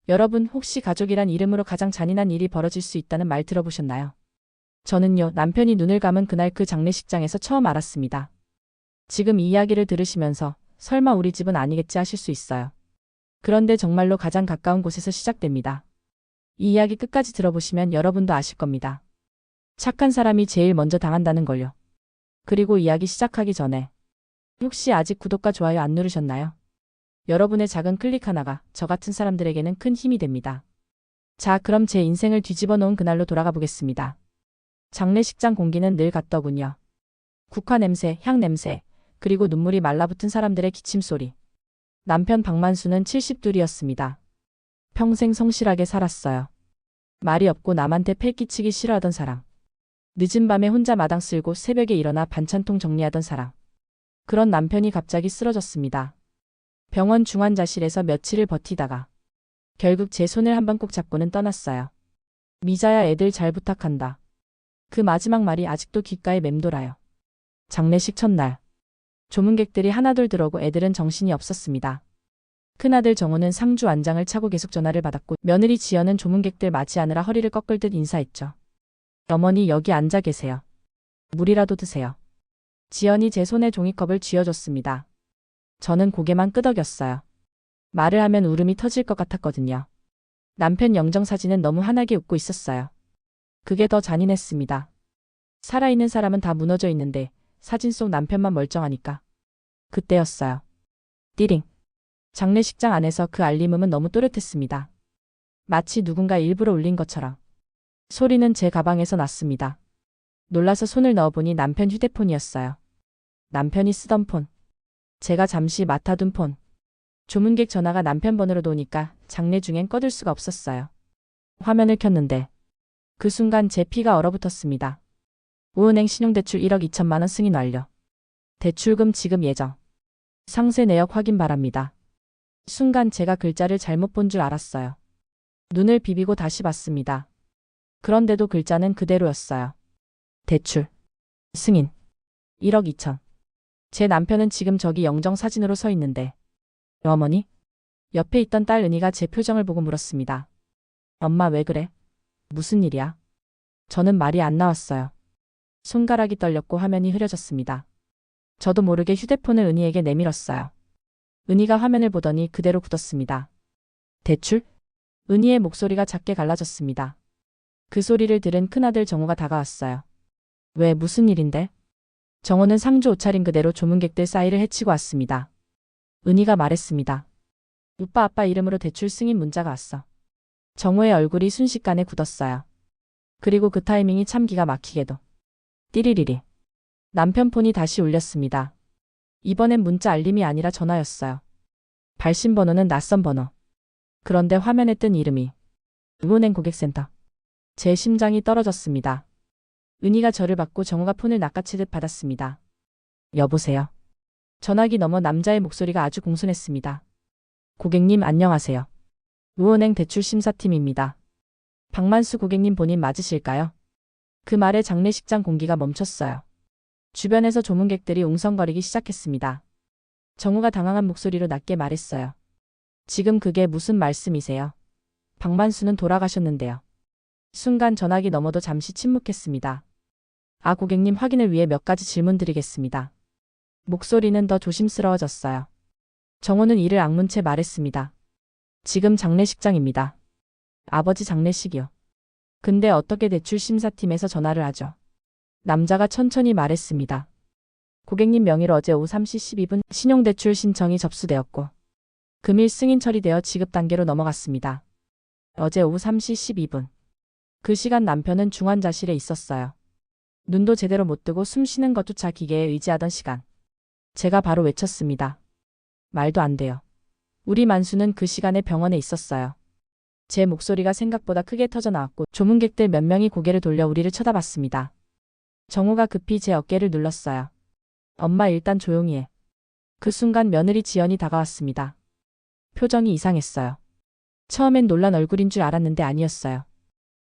여러분 혹시 가족이란 이름으로 가장 잔인한 일이 벌어질 수 있다는 말 들어보셨나요? 저는요, 남편이 눈을 감은 그날 그 장례식장에서 처음 알았습니다. 지금 이 이야기를 들으시면서 설마 우리 집은 아니겠지 하실 수 있어요. 그런데 정말로 가장 가까운 곳에서 시작됩니다. 이 이야기 끝까지 들어보시면 여러분도 아실 겁니다. 착한 사람이 제일 먼저 당한다는 걸요. 그리고 이야기 시작하기 전에 혹시 아직 구독과 좋아요 안 누르셨나요? 여러분의 작은 클릭 하나가 저 같은 사람들에게는 큰 힘이 됩니다. 자, 그럼 제 인생을 뒤집어 놓은 그날로 돌아가 보겠습니다. 장례식장 공기는 늘 같더군요. 국화 냄새, 향 냄새, 그리고 눈물이 말라붙은 사람들의 기침 소리. 남편 박만수는 72이었습니다. 평생 성실하게 살았어요. 말이 없고 남한테 패 끼치기 싫어하던 사람. 늦은 밤에 혼자 마당 쓸고 새벽에 일어나 반찬통 정리하던 사람. 그런 남편이 갑자기 쓰러졌습니다. 병원 중환자실에서 며칠을 버티다가 결국 제 손을 한번 꼭 잡고는 떠났어요. 미자야, 애들 잘 부탁한다. 그 마지막 말이 아직도 귓가에 맴돌아요. 장례식 첫날. 조문객들이 하나둘 들어오고 애들은 정신이 없었습니다. 큰아들 정우는 상주 안장을 차고 계속 전화를 받았고 며느리 지연은 조문객들 맞이하느라 허리를 꺾을 듯 인사했죠. 어머니, 여기 앉아 계세요. 물이라도 드세요. 지연이 제 손에 종이컵을 쥐어줬습니다. 저는 고개만 끄덕였어요. 말을 하면 울음이 터질 것 같았거든요. 남편 영정사진은 너무 환하게 웃고 있었어요. 그게 더 잔인했습니다. 살아있는 사람은 다 무너져 있는데 사진 속 남편만 멀쩡하니까. 그때였어요. 띠링. 장례식장 안에서 그 알림음은 너무 또렷했습니다. 마치 누군가 일부러 울린 것처럼. 소리는 제 가방에서 났습니다. 놀라서 손을 넣어보니 남편 휴대폰이었어요. 남편이 쓰던 폰. 제가 잠시 맡아둔 폰. 조문객 전화가 남편 번호로 오니까 장례 중엔 꺼둘 수가 없었어요. 화면을 켰는데 그 순간 제 피가 얼어붙었습니다. 우은행 신용대출 1억 2천만 원 승인 완료. 대출금 지급 예정. 상세 내역 확인 바랍니다. 순간 제가 글자를 잘못 본 줄 알았어요. 눈을 비비고 다시 봤습니다. 그런데도 글자는 그대로였어요. 대출. 승인. 1억 2천. 제 남편은 지금 저기 영정사진으로 서 있는데. 어머니? 옆에 있던 딸 은희가 제 표정을 보고 물었습니다. 엄마, 왜 그래? 무슨 일이야? 저는 말이 안 나왔어요. 손가락이 떨렸고 화면이 흐려졌습니다. 저도 모르게 휴대폰을 은희에게 내밀었어요. 은희가 화면을 보더니 그대로 굳었습니다. 대출? 은희의 목소리가 작게 갈라졌습니다. 그 소리를 들은 큰아들 정우가 다가왔어요. 왜, 무슨 일인데? 정우는 상주 옷차림 그대로 조문객들 사이를 헤치고 왔습니다. 은희가 말했습니다. 오빠 아빠 이름으로 대출 승인 문자가 왔어. 정우의 얼굴이 순식간에 굳었어요. 그리고 그 타이밍이 참 기가 막히게도. 띠리리리. 남편 폰이 다시 울렸습니다. 이번엔 문자 알림이 아니라 전화였어요. 발신 번호는 낯선 번호. 그런데 화면에 뜬 이름이 우은행 고객센터. 제 심장이 떨어졌습니다. 은희가 저를 받고 정우가 폰을 낚아채듯 받았습니다. 여보세요. 전화기 너머 남자의 목소리가 아주 공손했습니다. 고객님 안녕하세요. 우은행 대출심사팀입니다. 박만수 고객님 본인 맞으실까요? 그 말에 장례식장 공기가 멈췄어요. 주변에서 조문객들이 웅성거리기 시작했습니다. 정우가 당황한 목소리로 낮게 말했어요. 지금 그게 무슨 말씀이세요? 박만수는 돌아가셨는데요. 순간 전화기 너머도 잠시 침묵했습니다. 아, 고객님 확인을 위해 몇 가지 질문 드리겠습니다. 목소리는 더 조심스러워졌어요. 정우는 이를 악문 채 말했습니다. 지금 장례식장입니다. 아버지 장례식이요. 근데 어떻게 대출심사팀에서 전화를 하죠? 남자가 천천히 말했습니다. 고객님 명의로 어제 오후 3시 12분 신용대출 신청이 접수되었고 금일 승인 처리되어 지급 단계로 넘어갔습니다. 어제 오후 3시 12분. 그 시간 남편은 중환자실에 있었어요. 눈도 제대로 못 뜨고 숨 쉬는 것조차 기계에 의지하던 시간. 제가 바로 외쳤습니다. 말도 안 돼요. 우리 만수는 그 시간에 병원에 있었어요. 제 목소리가 생각보다 크게 터져 나왔고 조문객들 몇 명이 고개를 돌려 우리를 쳐다봤습니다. 정우가 급히 제 어깨를 눌렀어요. 엄마 일단 조용히 해. 그 순간 며느리 지연이 다가왔습니다. 표정이 이상했어요. 처음엔 놀란 얼굴인 줄 알았는데 아니었어요.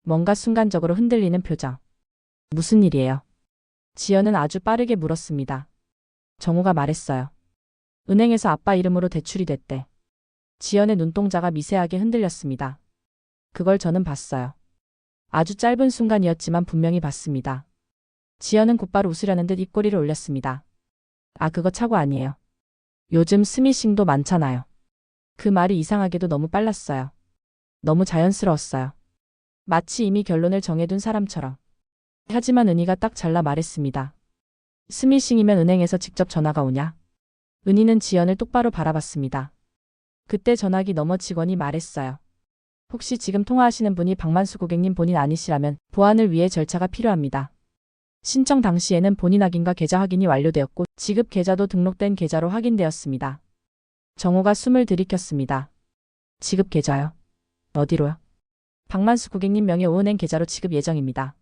뭔가 순간적으로 흔들리는 표정. 무슨 일이에요? 지연은 아주 빠르게 물었습니다. 정우가 말했어요. 은행에서 아빠 이름으로 대출이 됐대. 지연의 눈동자가 미세하게 흔들렸습니다. 그걸 저는 봤어요. 아주 짧은 순간이었지만 분명히 봤습니다. 지연은 곧바로 웃으려는 듯 입꼬리를 올렸습니다. 아, 그거 착오 아니에요. 요즘 스미싱도 많잖아요. 그 말이 이상하게도 너무 빨랐어요. 너무 자연스러웠어요. 마치 이미 결론을 정해둔 사람처럼. 하지만 은희가 딱 잘라 말했습니다. 스미싱이면 은행에서 직접 전화가 오냐? 은희는 지연을 똑바로 바라봤습니다. 그때 전화기 너머 직원이 말했어요. 혹시 지금 통화하시는 분이 박만수 고객님 본인 아니시라면 보안을 위해 절차가 필요합니다. 신청 당시에는 본인 확인과 계좌 확인이 완료되었고 지급 계좌도 등록된 계좌로 확인되었습니다. 정호가 숨을 들이켰습니다. 지급 계좌요? 어디로요? 박만수 고객님 명의 오은행 계좌로 지급 예정입니다.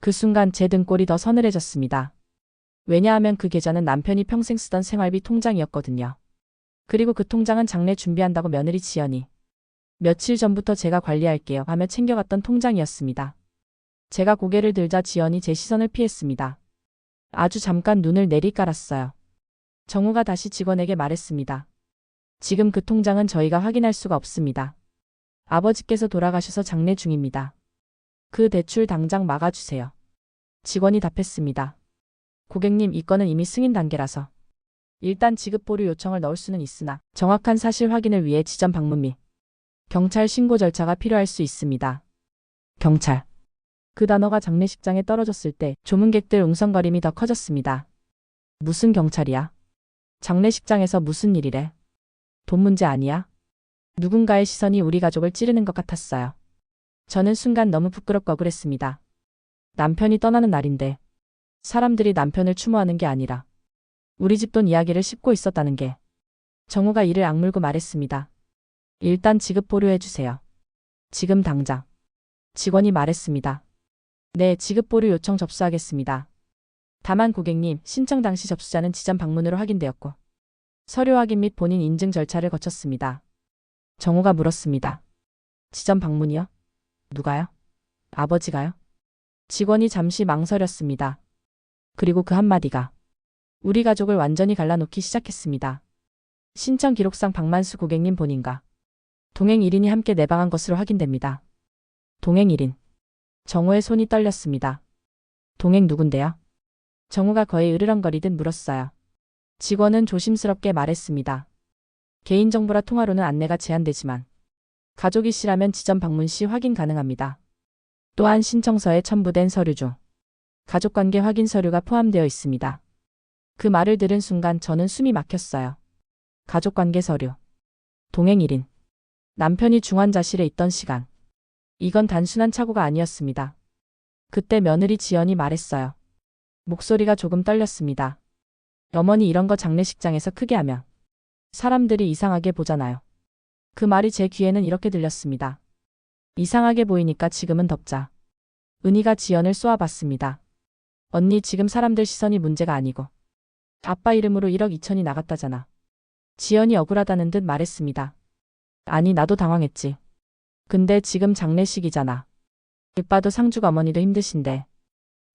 그 순간 제 등골이 더 서늘해졌습니다. 왜냐하면 그 계좌는 남편이 평생 쓰던 생활비 통장이었거든요. 그리고 그 통장은 장례 준비한다고 며느리 지연이 며칠 전부터 제가 관리할게요 하며 챙겨갔던 통장이었습니다. 제가 고개를 들자 지연이 제 시선을 피했습니다. 아주 잠깐 눈을 내리깔았어요. 정우가 다시 직원에게 말했습니다. 지금 그 통장은 저희가 확인할 수가 없습니다. 아버지께서 돌아가셔서 장례 중입니다. 그 대출 당장 막아주세요. 직원이 답했습니다. 고객님, 이 건은 이미 승인 단계라서 일단 지급 보류 요청을 넣을 수는 있으나 정확한 사실 확인을 위해 지점 방문 및 경찰 신고 절차가 필요할 수 있습니다. 경찰. 그 단어가 장례식장에 떨어졌을 때 조문객들 웅성거림이 더 커졌습니다. 무슨 경찰이야? 장례식장에서 무슨 일이래? 돈 문제 아니야? 누군가의 시선이 우리 가족을 찌르는 것 같았어요. 저는 순간 너무 부끄럽고 억울했습니다. 남편이 떠나는 날인데 사람들이 남편을 추모하는 게 아니라 우리 집 돈 이야기를 씹고 있었다는 게. 정우가 이를 악물고 말했습니다. 일단 지급 보류해주세요. 지금 당장. 직원이 말했습니다. 네, 지급 보류 요청 접수하겠습니다. 다만 고객님, 신청 당시 접수자는 지점 방문으로 확인되었고 서류 확인 및 본인 인증 절차를 거쳤습니다. 정우가 물었습니다. 지점 방문이요? 누가요? 아버지가요? 직원이 잠시 망설였습니다. 그리고 그 한마디가 우리 가족을 완전히 갈라놓기 시작했습니다. 신청 기록상 박만수 고객님 본인과 동행 1인이 함께 내방한 것으로 확인됩니다. 동행 1인. 정우의 손이 떨렸습니다. 동행 누군데요? 정우가 거의 으르렁거리듯 물었어요. 직원은 조심스럽게 말했습니다. 개인정보라 통화로는 안내가 제한되지만 가족이시라면 지점 방문 시 확인 가능합니다. 또한 신청서에 첨부된 서류 중 가족관계 확인 서류가 포함되어 있습니다. 그 말을 들은 순간 저는 숨이 막혔어요. 가족관계 서류. 동행 1인. 남편이 중환자실에 있던 시간. 이건 단순한 착오가 아니었습니다. 그때 며느리 지연이 말했어요. 목소리가 조금 떨렸습니다. 어머니, 이런 거 장례식장에서 크게 하면 사람들이 이상하게 보잖아요. 그 말이 제 귀에는 이렇게 들렸습니다. 이상하게 보이니까 지금은 덮자. 은희가 지연을 쏘아봤습니다. 언니, 지금 사람들 시선이 문제가 아니고 아빠 이름으로 1억 2천이 나갔다잖아. 지연이 억울하다는 듯 말했습니다. 아니, 나도 당황했지. 근데 지금 장례식이잖아. 오빠도 상주가 어머니도 힘드신데.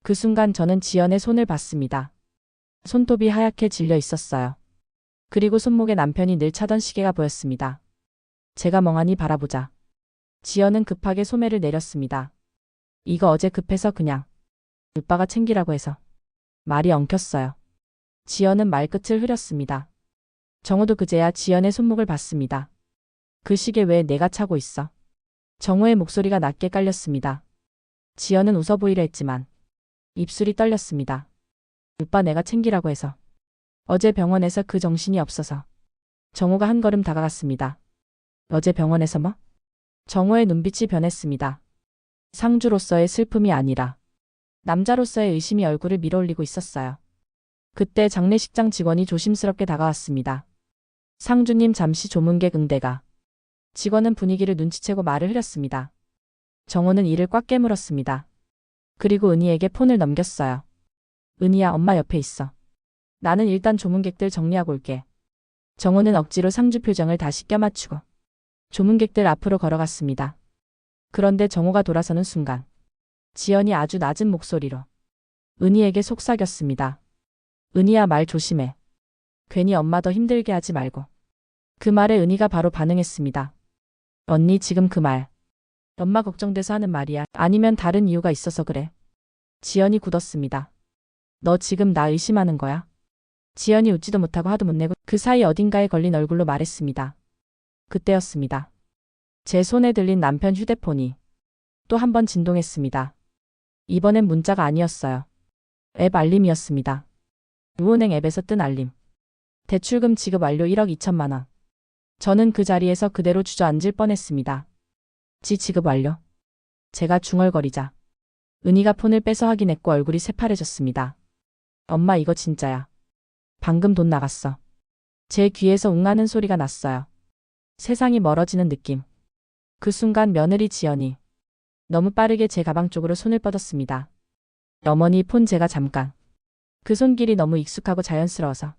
그 순간 저는 지연의 손을 봤습니다. 손톱이 하얗게 질려 있었어요. 그리고 손목에 남편이 늘 차던 시계가 보였습니다. 제가 멍하니 바라보자 지연은 급하게 소매를 내렸습니다. 이거 어제 급해서 그냥 오빠가 챙기라고 해서. 말이 엉켰어요. 지연은 말끝을 흐렸습니다. 정우도 그제야 지연의 손목을 봤습니다. 그 시계 왜 내가 차고 있어? 정우의 목소리가 낮게 깔렸습니다. 지연은 웃어 보이려 했지만 입술이 떨렸습니다. 오빠, 내가 챙기라고 해서. 어제 병원에서 그 정신이 없어서. 정우가 한 걸음 다가갔습니다. 어제 병원에서 뭐? 정우의 눈빛이 변했습니다. 상주로서의 슬픔이 아니라 남자로서의 의심이 얼굴을 밀어올리고 있었어요. 그때 장례식장 직원이 조심스럽게 다가왔습니다. 상주님, 잠시 조문객 응대가. 직원은 분위기를 눈치채고 말을 흐렸습니다. 정우는 이를 꽉 깨물었습니다. 그리고 은희에게 폰을 넘겼어요. 은희야, 엄마 옆에 있어. 나는 일단 조문객들 정리하고 올게. 정우는 억지로 상주 표정을 다시 껴맞추고 조문객들 앞으로 걸어갔습니다. 그런데 정우가 돌아서는 순간 지연이 아주 낮은 목소리로 은희에게 속삭였습니다. 은희야, 말 조심해. 괜히 엄마 더 힘들게 하지 말고. 그 말에 은희가 바로 반응했습니다. 언니 지금 그 말. 엄마 걱정돼서 하는 말이야. 아니면 다른 이유가 있어서 그래. 지연이 굳었습니다. 너 지금 나 의심하는 거야? 지연이 웃지도 못하고 화도 못 내고 그 사이 어딘가에 걸린 얼굴로 말했습니다. 그때였습니다. 제 손에 들린 남편 휴대폰이 또 한 번 진동했습니다. 이번엔 문자가 아니었어요. 앱 알림이었습니다. 우은행 앱에서 뜬 알림. 대출금 지급 완료 1억 2천만 원. 저는 그 자리에서 그대로 주저앉을 뻔했습니다. 지급 완료. 제가 중얼거리자 은희가 폰을 빼서 확인했고 얼굴이 새파래졌습니다. 엄마 이거 진짜야. 방금 돈 나갔어. 제 귀에서 웅하는 소리가 났어요. 세상이 멀어지는 느낌. 그 순간 며느리 지연이 너무 빠르게 제 가방 쪽으로 손을 뻗었습니다. 어머니 폰 제가 잠깐. 그 손길이 너무 익숙하고 자연스러워서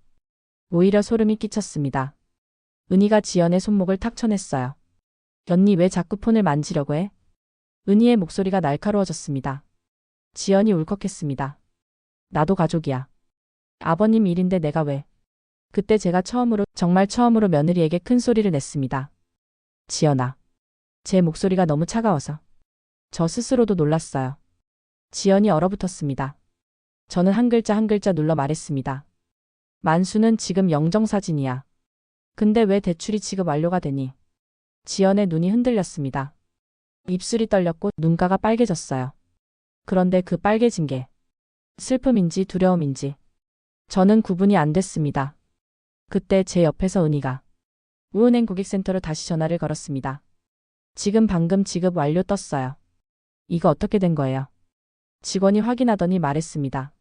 오히려 소름이 끼쳤습니다. 은희가 지연의 손목을 탁 쳐냈어요. 언니 왜 자꾸 폰을 만지려고 해? 은희의 목소리가 날카로워졌습니다. 지연이 울컥했습니다. 나도 가족이야. 아버님 일인데 내가 왜? 그때 제가 정말 처음으로 며느리에게 큰 소리를 냈습니다. 지연아. 제 목소리가 너무 차가워서 저 스스로도 놀랐어요. 지연이 얼어붙었습니다. 저는 한 글자 한 글자 눌러 말했습니다. 만수는 지금 영정사진이야. 근데 왜 대출이 지급 완료가 되니? 지연의 눈이 흔들렸습니다. 입술이 떨렸고 눈가가 빨개졌어요. 그런데 그 빨개진 게 슬픔인지 두려움인지 저는 구분이 안 됐습니다. 그때 제 옆에서 은희가 우은행 고객센터로 다시 전화를 걸었습니다. 지금 방금 지급 완료 떴어요. 이거 어떻게 된 거예요? 직원이 확인하더니 말했습니다.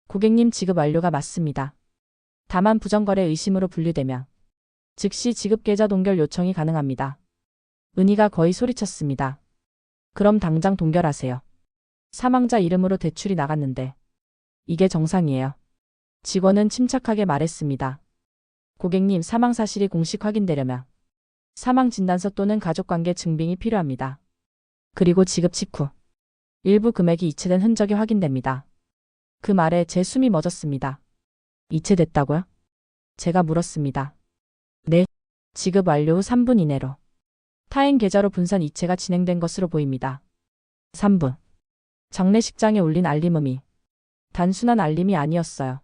고객님 지급 완료가 맞습니다. 다만 부정거래 의심으로 분류되면 즉시 지급계좌 동결 요청이 가능합니다. 은희가 거의 소리쳤습니다. 그럼 당장 동결하세요. 사망자 이름으로 대출이 나갔는데 이게 정상이에요. 직원은 침착하게 말했습니다. 고객님 사망 사실이 공식 확인되려면 사망진단서 또는 가족관계 증빙이 필요합니다. 그리고 지급 직후 일부 금액이 이체된 흔적이 확인됩니다. 그 말에 제 숨이 멎었습니다. 이체됐다고요? 제가 물었습니다. 네. 지급 완료 후 3분 이내로 타인 계좌로 분산 이체가 진행된 것으로 보입니다. 3분. 장례식장에 울린 알림음이 단순한 알림이 아니었어요.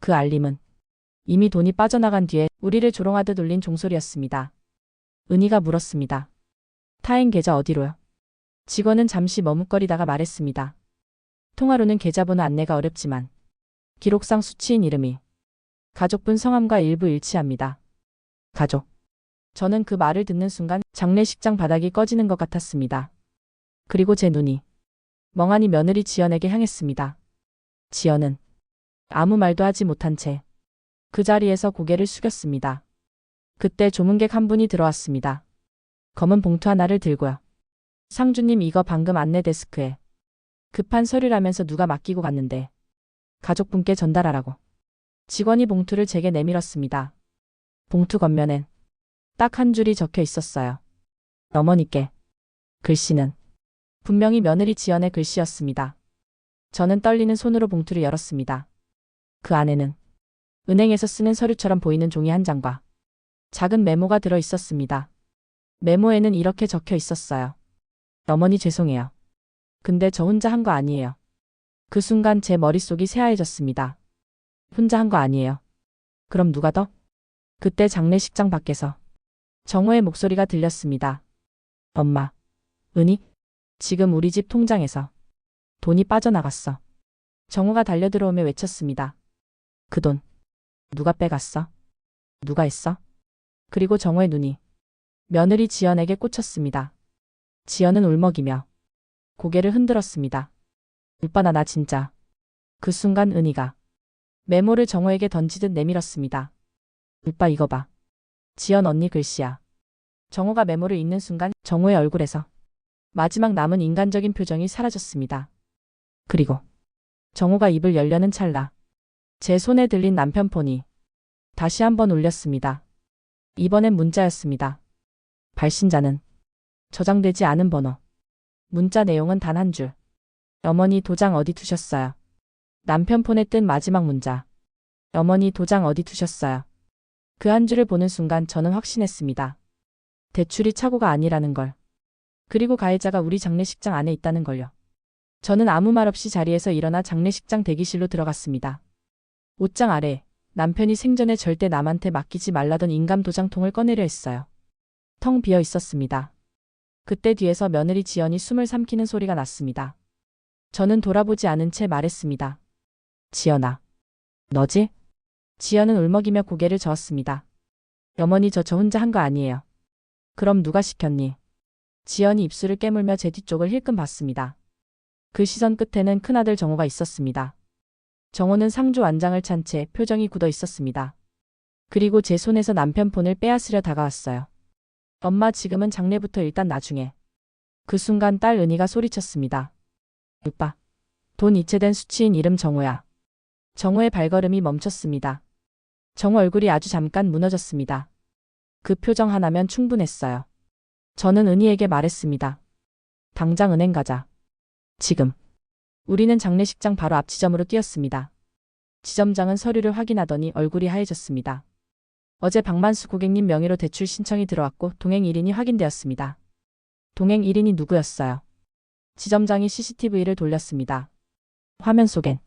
그 알림은 이미 돈이 빠져나간 뒤에 우리를 조롱하듯 울린 종소리였습니다. 은희가 물었습니다. 타인 계좌 어디로요? 직원은 잠시 머뭇거리다가 말했습니다. 통화로는 계좌번호 안내가 어렵지만 기록상 수취인 이름이 가족분 성함과 일부 일치합니다. 가족. 저는 그 말을 듣는 순간 장례식장 바닥이 꺼지는 것 같았습니다. 그리고 제 눈이 멍하니 며느리 지연에게 향했습니다. 지연은 아무 말도 하지 못한 채 그 자리에서 고개를 숙였습니다. 그때 조문객 한 분이 들어왔습니다. 검은 봉투 하나를 들고요. 상주님 이거 방금 안내 데스크에 급한 서류라면서 누가 맡기고 갔는데 가족분께 전달하라고. 직원이 봉투를 제게 내밀었습니다. 봉투 겉면엔 딱 한 줄이 적혀 있었어요. 어머니께. 글씨는 분명히 며느리 지연의 글씨였습니다. 저는 떨리는 손으로 봉투를 열었습니다. 그 안에는 은행에서 쓰는 서류처럼 보이는 종이 한 장과 작은 메모가 들어 있었습니다. 메모에는 이렇게 적혀 있었어요. 어머니 죄송해요. 근데 저 혼자 한 거 아니에요. 그 순간 제 머릿속이 새하얘졌습니다. 혼자 한 거 아니에요. 그럼 누가 더? 그때 장례식장 밖에서 정호의 목소리가 들렸습니다. 엄마, 은희, 지금 우리 집 통장에서 돈이 빠져나갔어. 정호가 달려들어오며 외쳤습니다. 그 돈, 누가 빼갔어? 누가 했어? 그리고 정호의 눈이 며느리 지연에게 꽂혔습니다. 지연은 울먹이며 고개를 흔들었습니다. 오빠 나 진짜. 그 순간 은희가 메모를 정호에게 던지듯 내밀었습니다. 오빠 이거 봐. 지연 언니 글씨야. 정호가 메모를 읽는 순간 정호의 얼굴에서 마지막 남은 인간적인 표정이 사라졌습니다. 그리고 정호가 입을 열려는 찰나 제 손에 들린 남편 폰이 다시 한번 울렸습니다. 이번엔 문자였습니다. 발신자는 저장되지 않은 번호. 문자 내용은 단 한 줄. 어머니 도장 어디 두셨어요? 남편 폰에 뜬 마지막 문자. 어머니 도장 어디 두셨어요? 그 한 줄을 보는 순간 저는 확신했습니다. 대출이 착오가 아니라는 걸. 그리고 가해자가 우리 장례식장 안에 있다는 걸요. 저는 아무 말 없이 자리에서 일어나 장례식장 대기실로 들어갔습니다. 옷장 아래 남편이 생전에 절대 남한테 맡기지 말라던 인감 도장통을 꺼내려 했어요. 텅 비어 있었습니다. 그때 뒤에서 며느리 지연이 숨을 삼키는 소리가 났습니다. 저는 돌아보지 않은 채 말했습니다. 지연아, 너지? 지연은 울먹이며 고개를 저었습니다. 어머니 저 혼자 한 거 아니에요. 그럼 누가 시켰니? 지연이 입술을 깨물며 제 뒤쪽을 힐끔 봤습니다. 그 시선 끝에는 큰아들 정호가 있었습니다. 정호는 상주 완장을 찬 채 표정이 굳어 있었습니다. 그리고 제 손에서 남편 폰을 빼앗으려 다가왔어요. 엄마 지금은 장례부터 일단 나중에. 그 순간 딸 은희가 소리쳤습니다. 오빠, 돈 이체된 수취인 이름 정호야. 정호의 발걸음이 멈췄습니다. 정호 얼굴이 아주 잠깐 무너졌습니다. 그 표정 하나면 충분했어요. 저는 은희에게 말했습니다. 당장 은행 가자. 지금. 우리는 장례식장 바로 앞 지점으로 뛰었습니다. 지점장은 서류를 확인하더니 얼굴이 하얘졌습니다. 어제 박만수 고객님 명의로 대출 신청이 들어왔고 동행 1인이 확인되었습니다. 동행 1인이 누구였어요? 지점장이 CCTV를 돌렸습니다. 화면 속엔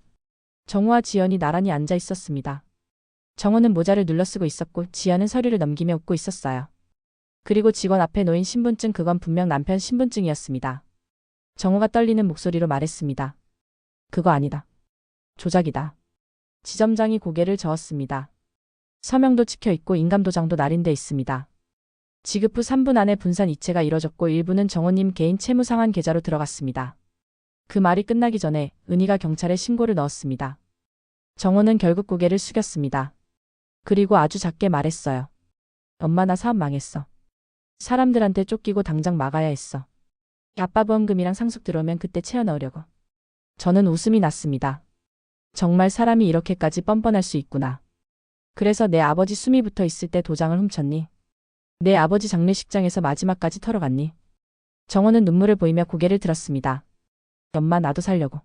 정호와 지연이 나란히 앉아 있었습니다. 정호는 모자를 눌러쓰고 있었고 지연은 서류를 넘기며 웃고 있었어요. 그리고 직원 앞에 놓인 신분증, 그건 분명 남편 신분증이었습니다. 정호가 떨리는 목소리로 말했습니다. 그거 아니다. 조작이다. 지점장이 고개를 저었습니다. 서명도 찍혀있고 인감도장도 날인돼 있습니다. 지급 후 3분 안에 분산 이체가 이뤄졌고 일부는 정호님 개인 채무상환 계좌로 들어갔습니다. 그 말이 끝나기 전에 은희가 경찰에 신고를 넣었습니다. 정호는 결국 고개를 숙였습니다. 그리고 아주 작게 말했어요. 엄마 나 사업 망했어. 사람들한테 쫓기고 당장 막아야 했어. 아빠 보험금이랑 상속 들어오면 그때 채워 넣으려고. 저는 웃음이 났습니다. 정말 사람이 이렇게까지 뻔뻔할 수 있구나. 그래서 내 아버지 숨이 붙어 있을 때 도장을 훔쳤니? 내 아버지 장례식장에서 마지막까지 털어갔니? 정호는 눈물을 보이며 고개를 들었습니다. 엄마 나도 살려고.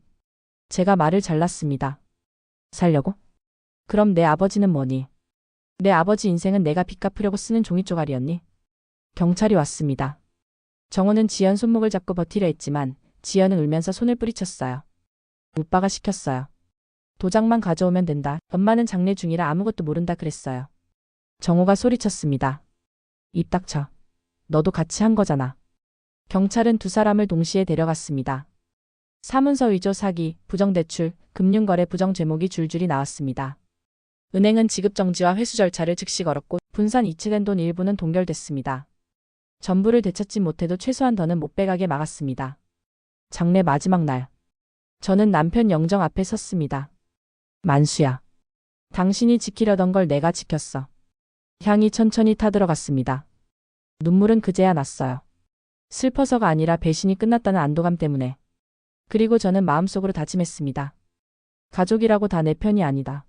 제가 말을 잘랐습니다. 살려고? 그럼 내 아버지는 뭐니? 내 아버지 인생은 내가 빚 갚으려고 쓰는 종이쪼가리였니? 경찰이 왔습니다. 정호는 지연 손목을 잡고 버티려 했지만 지연은 울면서 손을 뿌리쳤어요. 오빠가 시켰어요. 도장만 가져오면 된다. 엄마는 장례 중이라 아무것도 모른다 그랬어요. 정호가 소리쳤습니다. 입 닥쳐. 너도 같이 한 거잖아. 경찰은 두 사람을 동시에 데려갔습니다. 사문서 위조 사기, 부정대출, 금융거래 부정 제목이 줄줄이 나왔습니다. 은행은 지급정지와 회수 절차를 즉시 걸었고 분산 이체된 돈 일부는 동결됐습니다. 전부를 되찾지 못해도 최소한 더는 못 빼가게 막았습니다. 장례 마지막 날. 저는 남편 영정 앞에 섰습니다. 만수야. 당신이 지키려던 걸 내가 지켰어. 향이 천천히 타들어갔습니다. 눈물은 그제야 났어요. 슬퍼서가 아니라 배신이 끝났다는 안도감 때문에. 그리고 저는 마음속으로 다짐했습니다. 가족이라고 다 내 편이 아니다.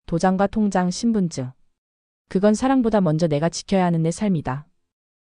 도장과 통장, 신분증. 그건 사랑보다 먼저 내가 지켜야 하는 내 삶이다.